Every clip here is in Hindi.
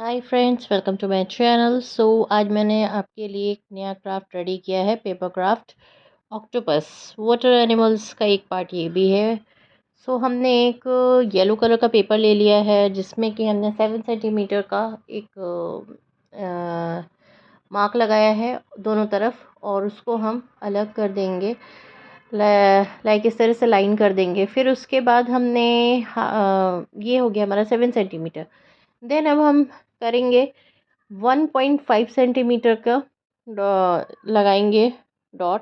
Hi friends, welcome to my channel. आज मैंने आपके लिए एक नया क्राफ्ट रेडी किया है, paper craft octopus water animals का एक पार्ट ये भी है। हमने एक येलो कलर का पेपर ले लिया है जिसमें कि हमने 7 सेंटीमीटर का एक मार्क लगाया है दोनों तरफ, और उसको हम अलग कर देंगे। लाइक इस तरह से लाइन कर देंगे। फिर उसके बाद हमने ये हो गया हमारा 7 सेंटीमीटर। देन अब हम करेंगे 1.5 सेंटीमीटर का लगाएंगे डॉट।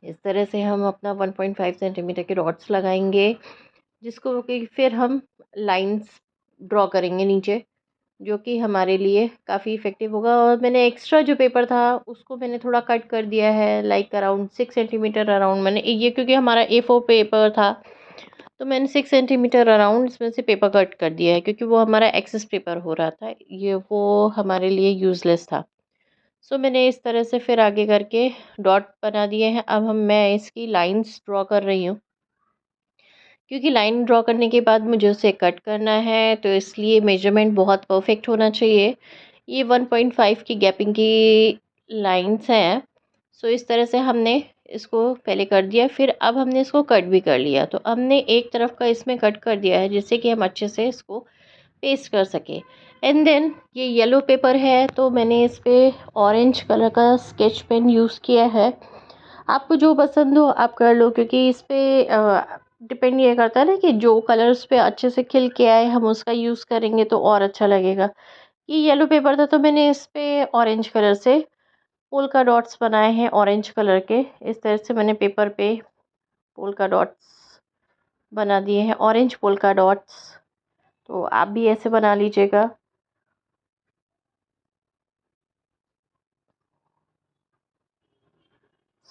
इस तरह से हम अपना 1.5 सेंटीमीटर के डॉट्स लगाएंगे, जिसको कि फिर हम लाइंस ड्रॉ करेंगे नीचे, जो कि हमारे लिए काफ़ी इफ़ेक्टिव होगा। और मैंने एक्स्ट्रा जो पेपर था उसको मैंने थोड़ा कट कर दिया है, लाइक अराउंड 6 सेंटीमीटर अराउंड। मैंने ये क्योंकि हमारा A4 पेपर था, तो मैंने 6 सेंटीमीटर अराउंड इसमें से पेपर कट कर दिया है, क्योंकि वो हमारा एक्सेस पेपर हो रहा था, ये वो हमारे लिए यूज़लेस था। मैंने इस तरह से फिर आगे करके डॉट बना दिए हैं। अब मैं इसकी लाइंस ड्रॉ कर रही हूँ, क्योंकि लाइन ड्रॉ करने के बाद मुझे उसे कट करना है, तो इसलिए मेजरमेंट बहुत परफेक्ट होना चाहिए। ये 1.5 की गैपिंग की लाइंस हैं। इस तरह से हमने इसको पहले कर दिया, फिर अब हमने इसको कट भी कर लिया। तो हमने एक तरफ का इसमें कट कर दिया है, जिससे कि हम अच्छे से इसको पेस्ट कर सके। एंड देन ये येलो पेपर है, तो मैंने इस पे ऑरेंज कलर का स्केच पेन यूज़ किया है। आपको जो पसंद हो आप कर लो, क्योंकि इस पे डिपेंड ये करता है ना कि जो कलर्स पे अच्छे से खिल के आए हम उसका यूज़ करेंगे तो और अच्छा लगेगा। ये येलो पेपर था, तो मैंने इस पे ऑरेंज कलर से पोल्का डॉट्स बनाए हैं, ऑरेंज कलर के। इस तरह से मैंने पेपर पे पोल्का डॉट्स बना दिए हैं, ऑरेंज पोल्का डॉट्स। तो आप भी ऐसे बना लीजिएगा।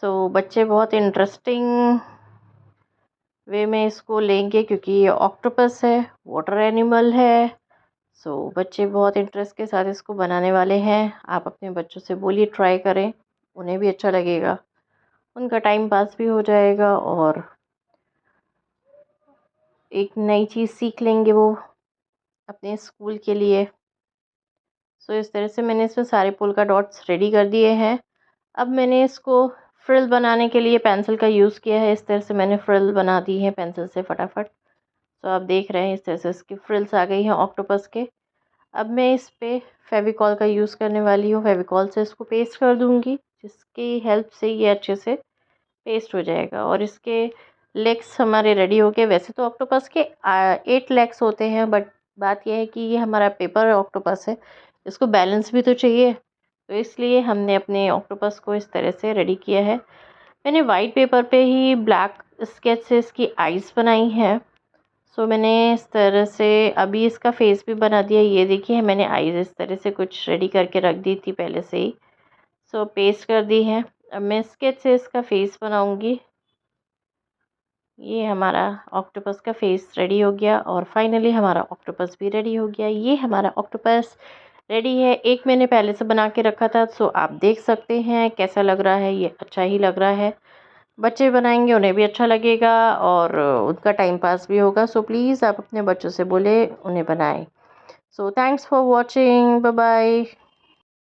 बच्चे बहुत इंटरेस्टिंग वे में इसको लेंगे, क्योंकि ये ऑक्टोपस है, वाटर एनिमल है। बच्चे बहुत इंटरेस्ट के साथ इसको बनाने वाले हैं। आप अपने बच्चों से बोलिए, ट्राई करें, उन्हें भी अच्छा लगेगा, उनका टाइम पास भी हो जाएगा और एक नई चीज़ सीख लेंगे वो अपने स्कूल के लिए। इस तरह से मैंने इसमें सारे पोल्का डॉट्स रेडी कर दिए हैं। अब मैंने इसको फ्रिल बनाने के लिए पेंसिल का यूज़ किया है। इस तरह से मैंने फ्रिल बना दी है पेंसिल से फटाफट। आप देख रहे हैं इस तरह से इसकी फ्रिल्स आ गई हैं ऑक्टोपस के। अब मैं इस पे फेविकॉल का यूज़ करने वाली हूँ। फेविकॉल से इसको पेस्ट कर दूँगी, जिसकी हेल्प से ये अच्छे से पेस्ट हो जाएगा। और इसके लेग्स हमारे रेडी हो गए। वैसे तो ऑक्टोपस के 8 लेग्स होते हैं, बट बात यह है कि ये हमारा पेपर ऑक्टोपस है, इसको बैलेंस भी तो चाहिए। तो इसलिए हमने अपने ऑक्टोपस को इस तरह से रेडी किया है। मैंने वाइट पेपर पे ही ब्लैक स्केच से इसकी आइज़ बनाई हैं। मैंने इस तरह से अभी इसका फेस भी बना दिया। ये देखिए, मैंने आइज़ इस तरह से कुछ रेडी करके रख दी थी पहले से ही। पेस्ट कर दी है। अब मैं स्केच से इसका फेस बनाऊंगी। ये हमारा ऑक्टोपस का फेस रेडी हो गया, और फाइनली हमारा ऑक्टोपस भी रेडी हो गया। ये हमारा ऑक्टोपस रेडी है। एक मैंने पहले से बना के रखा था, आप देख सकते हैं कैसा लग रहा है। ये अच्छा ही लग रहा है। बच्चे बनाएंगे, उन्हें भी अच्छा लगेगा और उनका टाइम पास भी होगा। प्लीज़ आप अपने बच्चों से बोले उन्हें बनाएं। Thanks for watching, bye bye.